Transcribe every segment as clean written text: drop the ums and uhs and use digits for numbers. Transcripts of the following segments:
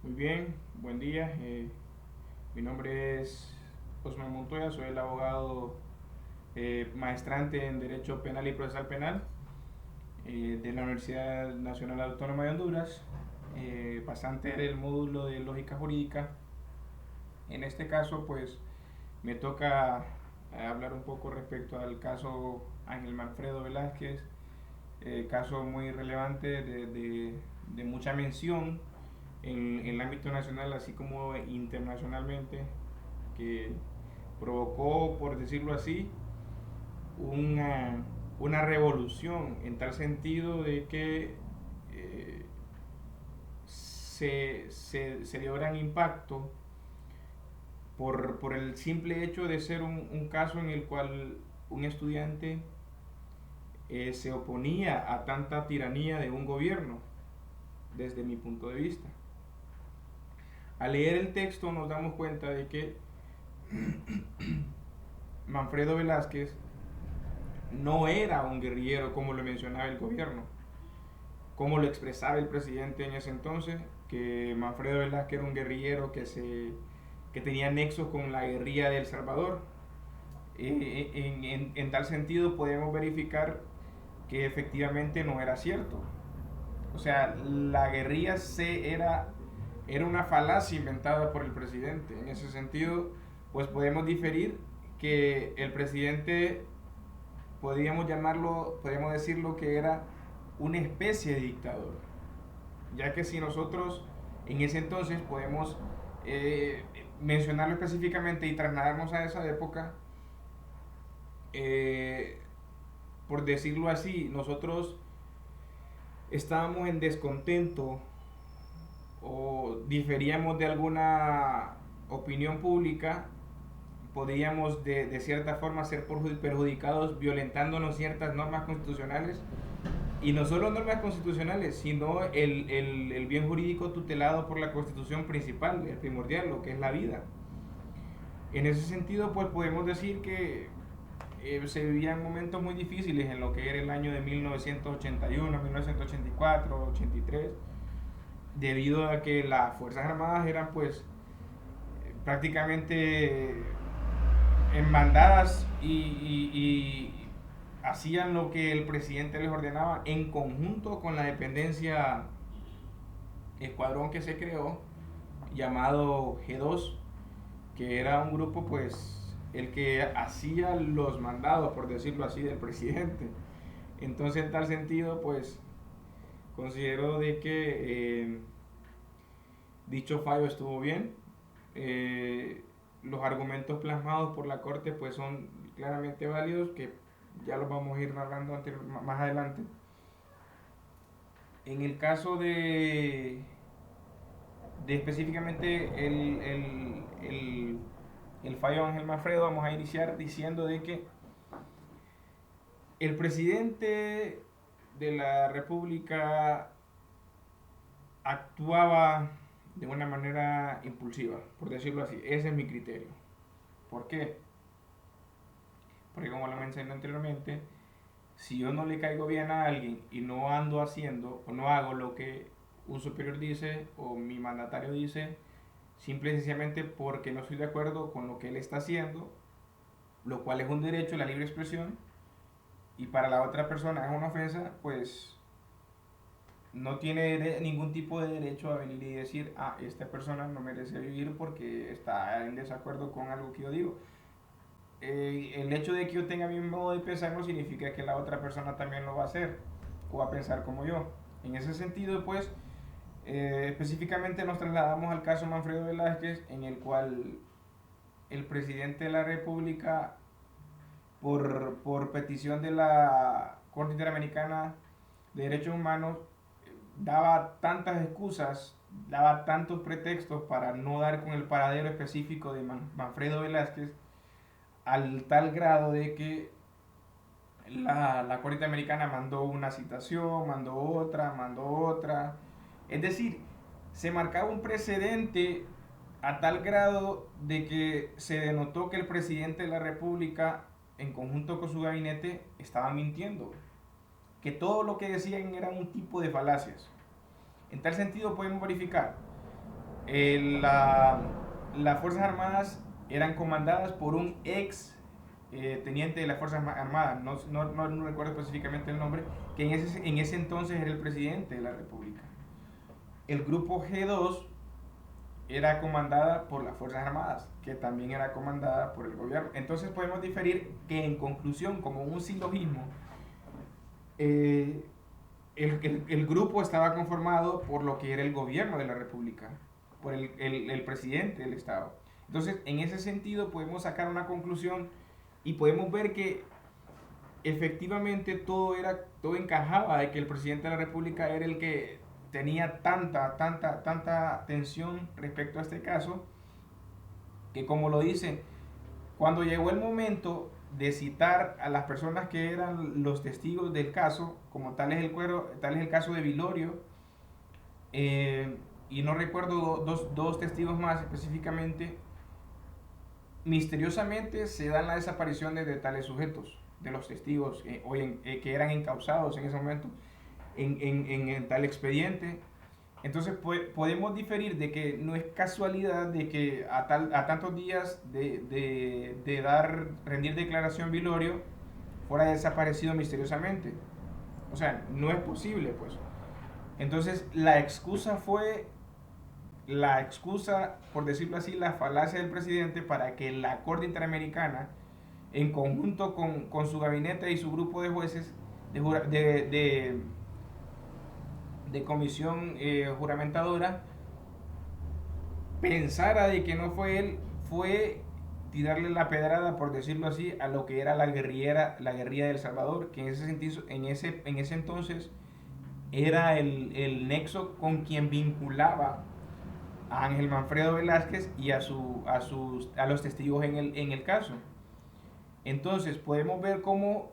Muy bien, buen día. Mi nombre es Osman Montoya, soy el abogado maestrante en Derecho Penal y Procesal Penal de la Universidad Nacional Autónoma de Honduras, pasante del módulo de Lógica Jurídica. En este caso, pues me toca hablar un poco respecto al caso Ángel Manfredo Velázquez, caso muy relevante de mucha mención en el ámbito nacional así como internacionalmente, que provocó, por decirlo así, una, una revolución en tal sentido de que se dio gran impacto por el simple hecho de ser un caso en el cual un estudiante se oponía a tanta tiranía de un gobierno, desde mi punto de vista. Al leer el texto nos damos cuenta de que Manfredo Velázquez no era un guerrillero como lo mencionaba el gobierno, como lo expresaba el presidente en ese entonces, que Manfredo Velázquez era un guerrillero que tenía nexos con la guerrilla de El Salvador. En tal sentido podemos verificar que efectivamente no era cierto. O sea, la guerrilla era una falacia inventada por el presidente. En ese sentido, pues podemos diferir que el presidente, podríamos decirlo que era una especie de dictador. Ya que si nosotros en ese entonces podemos mencionarlo específicamente y trasladarnos a esa época, eh, por decirlo así, nosotros estábamos en descontento o diferíamos de alguna opinión pública, podríamos de cierta forma ser perjudicados violentándonos ciertas normas constitucionales, y no solo normas constitucionales, sino el bien jurídico tutelado por la constitución principal, el primordial, lo que es la vida. En ese sentido, pues podemos decir que se vivían momentos muy difíciles en lo que era el año de 1981, 1984, 83, debido a que las Fuerzas Armadas eran pues prácticamente en bandadas y hacían lo que el presidente les ordenaba en conjunto con la dependencia escuadrón que se creó llamado G2, que era un grupo pues el que hacía los mandados, por decirlo así, del presidente. Entonces en tal sentido pues considero de que dicho fallo estuvo bien. Los argumentos plasmados por la corte pues son claramente válidos, que ya los vamos a ir narrando más adelante. En el caso de específicamente el fallo de Ángel Manfredo, vamos a iniciar diciendo de que el presidente de la República actuaba de una manera impulsiva, por decirlo así. Ese es mi criterio. ¿Por qué? Porque como lo mencioné anteriormente, si yo no le caigo bien a alguien y no ando haciendo o no hago lo que un superior dice o mi mandatario dice, simple y sencillamente porque no estoy de acuerdo con lo que él está haciendo, lo cual es un derecho, la libre expresión, y para la otra persona es una ofensa, pues no tiene ningún tipo de derecho a venir y decir, ah, esta persona no merece vivir porque está en desacuerdo con algo que yo digo. El hecho de que yo tenga mi modo de pensar no significa que la otra persona también lo va a hacer o va a pensar como yo. En ese sentido, pues, específicamente nos trasladamos al caso Manfredo Velázquez, en el cual el presidente de la República, por petición de la Corte Interamericana de Derechos Humanos, daba tantas excusas, daba tantos pretextos para no dar con el paradero específico de Manfredo Velázquez, al tal grado de que la Corte Americana mandó una citación, mandó otra. Es decir, se marcaba un precedente a tal grado de que se denotó que el presidente de la República, en conjunto con su gabinete, estaba mintiendo. Que todo lo que decían era un tipo de falacias. En tal sentido podemos verificar. Las Fuerzas Armadas eran comandadas por un ex teniente de las Fuerzas Armadas, no recuerdo específicamente el nombre, que en ese entonces era el presidente de la República. El grupo G2 era comandada por las Fuerzas Armadas, que también era comandada por el gobierno. Entonces podemos diferir que en conclusión, como un silogismo, eh, el grupo estaba conformado por lo que era el gobierno de la República, por el presidente del Estado. Entonces, en ese sentido podemos sacar una conclusión y podemos ver que efectivamente todo encajaba de que el presidente de la República era el que tenía tanta tensión respecto a este caso, que como lo dice, cuando llegó el momento de citar a las personas que eran los testigos del caso, como tal es el caso de Vilorio, y no recuerdo dos testigos más específicamente, misteriosamente se da la desaparición de tales sujetos, de los testigos que eran encausados en ese momento en tal expediente. Entonces podemos diferir de que no es casualidad de que a tantos días de rendir declaración Vilorio fuera desaparecido misteriosamente. O sea, no es posible, pues. Entonces la excusa, por decirlo así, la falacia del presidente para que la Corte Interamericana, en conjunto con su gabinete y su grupo de jueces de, de comisión juramentadora, pensara de que no fue él, fue tirarle la pedrada, por decirlo así, a lo que era la guerrilla del Salvador, que en ese sentido, en ese entonces era el nexo con quien vinculaba a Ángel Manfredo Velázquez y a los testigos en el caso. Entonces podemos ver cómo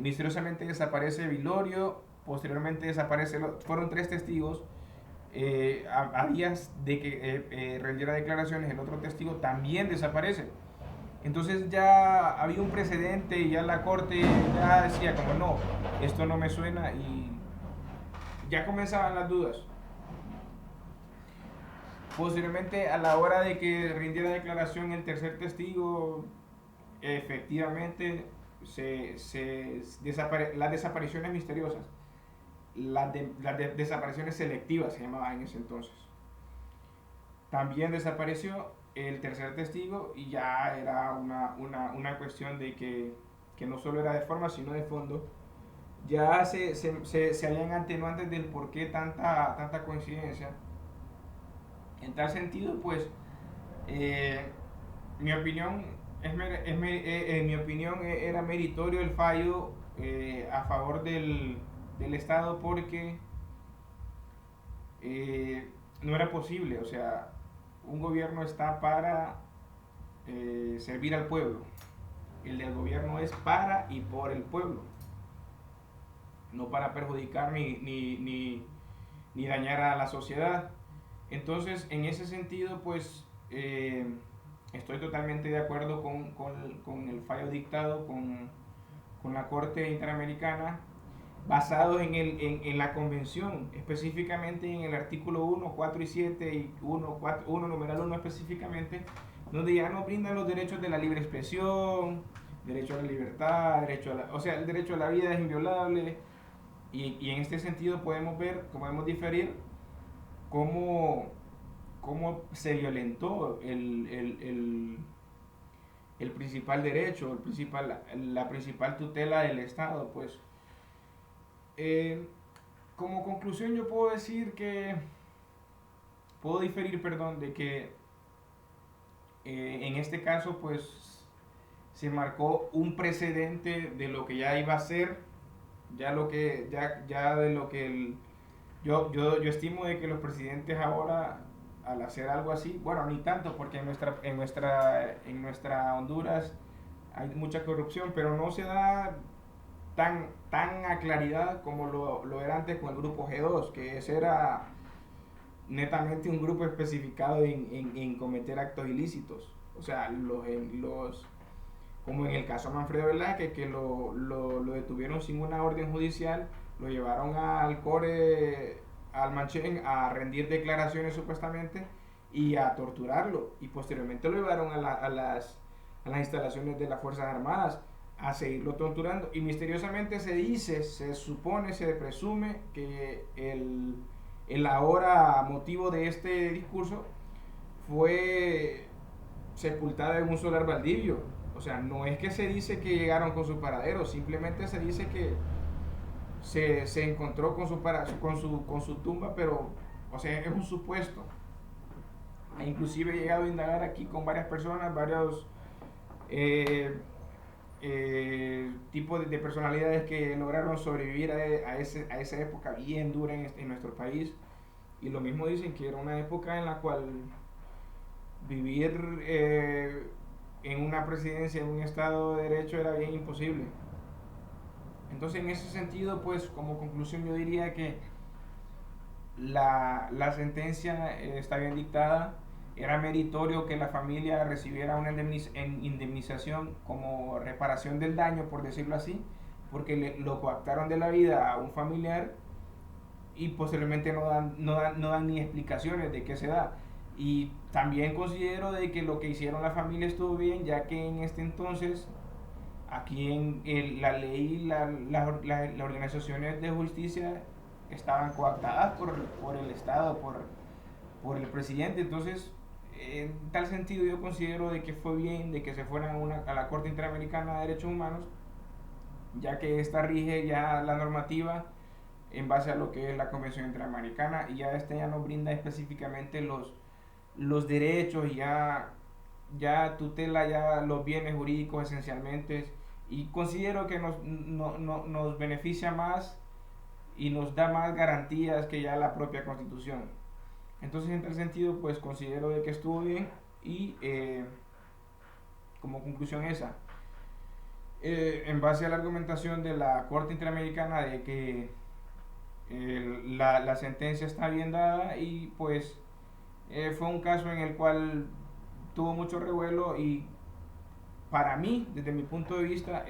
misteriosamente desaparece Vilorio, posteriormente fueron tres testigos, a días de que rendiera declaraciones, el otro testigo también desaparece. Entonces ya había un precedente y ya la corte ya decía como no, esto no me suena y ya comenzaban las dudas. Posteriormente, a la hora de que rindiera declaración el tercer testigo, efectivamente las desapariciones misteriosas, desapariciones selectivas se llamaban en ese entonces. También desapareció el tercer testigo y ya era una cuestión de que no solo era de forma sino de fondo. Ya se hallan atenuantes del por qué tanta coincidencia. En tal sentido, pues, eh, mi opinión en mi opinión era meritorio el fallo a favor del Estado porque no era posible, o sea, un gobierno está para servir al pueblo, el del gobierno es para y por el pueblo, no para perjudicar ni dañar a la sociedad. Entonces, en ese sentido, pues, estoy totalmente de acuerdo con el fallo dictado con la Corte Interamericana, basado en la Convención, específicamente en el artículo 1, 4 y 7 y 1 numeral 1 específicamente, donde ya nos brindan los derechos de la libre expresión, derecho a la libertad, o sea, el derecho a la vida es inviolable, y en este sentido podemos diferir cómo, cómo se violentó el principal derecho, la principal tutela del Estado, pues. Eh, Como conclusión yo puedo diferir, perdón, de que en este caso, pues, se marcó un precedente de lo que ya iba a ser, ya de lo que yo estimo de que los presidentes ahora, al hacer algo así, bueno, ni tanto, porque en nuestra Honduras hay mucha corrupción, pero no se da tan a claridad como lo era antes con el grupo G2, que ese era netamente un grupo especificado en cometer actos ilícitos. O sea, como en el caso de Manfredo Velázquez, que lo detuvieron sin una orden judicial, lo llevaron al core al Manchen a rendir declaraciones supuestamente y a torturarlo. Y posteriormente lo llevaron a las instalaciones de las Fuerzas Armadas a seguirlo torturando. Y misteriosamente se dice, se supone, se presume que el ahora motivo de este discurso fue sepultado en un solar baldío. O sea, no es que se dice que llegaron con su paradero, simplemente se dice que se encontró con su tumba, pero, o sea, es un supuesto. E inclusive he llegado a indagar aquí con varias personas, varios eh, tipos de personalidades que lograron sobrevivir a esa época bien dura en nuestro país. Y lo mismo dicen que era una época en la cual vivir en una presidencia, en un estado de derecho era bien imposible. Entonces, en ese sentido, pues como conclusión yo diría que la sentencia está bien dictada. Era meritorio que la familia recibiera una indemnización como reparación del daño, por decirlo así, porque lo coactaron de la vida a un familiar y posteriormente no dan ni explicaciones de qué se da. Y también considero de que lo que hicieron la familia estuvo bien, ya que en este entonces aquí la ley, las organizaciones de justicia estaban coactadas por el Estado, por el presidente. Entonces, en tal sentido yo considero de que fue bien de que se fueran a la Corte Interamericana de Derechos Humanos, ya que esta rige ya la normativa en base a lo que es la Convención Interamericana y ya este ya nos brinda específicamente los derechos y ya tutela ya los bienes jurídicos esencialmente, y considero que nos beneficia más y nos da más garantías que ya la propia Constitución. Entonces, en tal sentido, pues considero de que estuvo bien y como conclusión esa, en base a la argumentación de la Corte Interamericana de que la sentencia está bien dada y pues fue un caso en el cual tuvo mucho revuelo y para mí, desde mi punto de vista,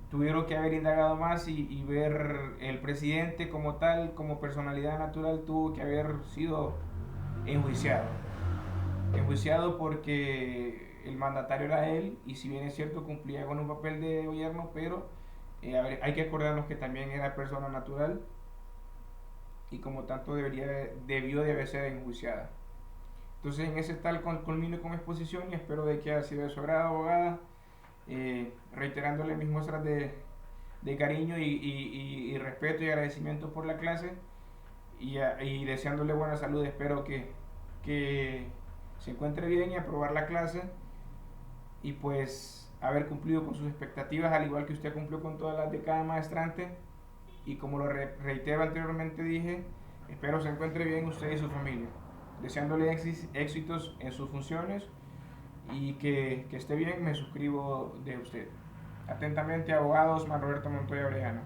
tuvieron que haber indagado más y ver el presidente como tal, como personalidad natural, tuvo que haber sido enjuiciado. Enjuiciado porque el mandatario era él y si bien es cierto cumplía con un papel de gobierno, pero hay que acordarnos que también era persona natural y como tanto debió de ser enjuiciada. Entonces en ese tal culmino con exposición y espero de que haya sido de su agrado, abogada, reiterándole mis muestras de cariño y respeto y agradecimiento por la clase y deseándole buena salud. Espero que se encuentre bien y aprobar la clase y pues haber cumplido con sus expectativas al igual que usted cumplió con todas las de cada maestrante y como lo reitero anteriormente dije, espero se encuentre bien usted y su familia, deseándole éxitos en sus funciones y que esté bien. Me suscribo de usted. Atentamente, abogado Osman Roberto Montoya Orellana.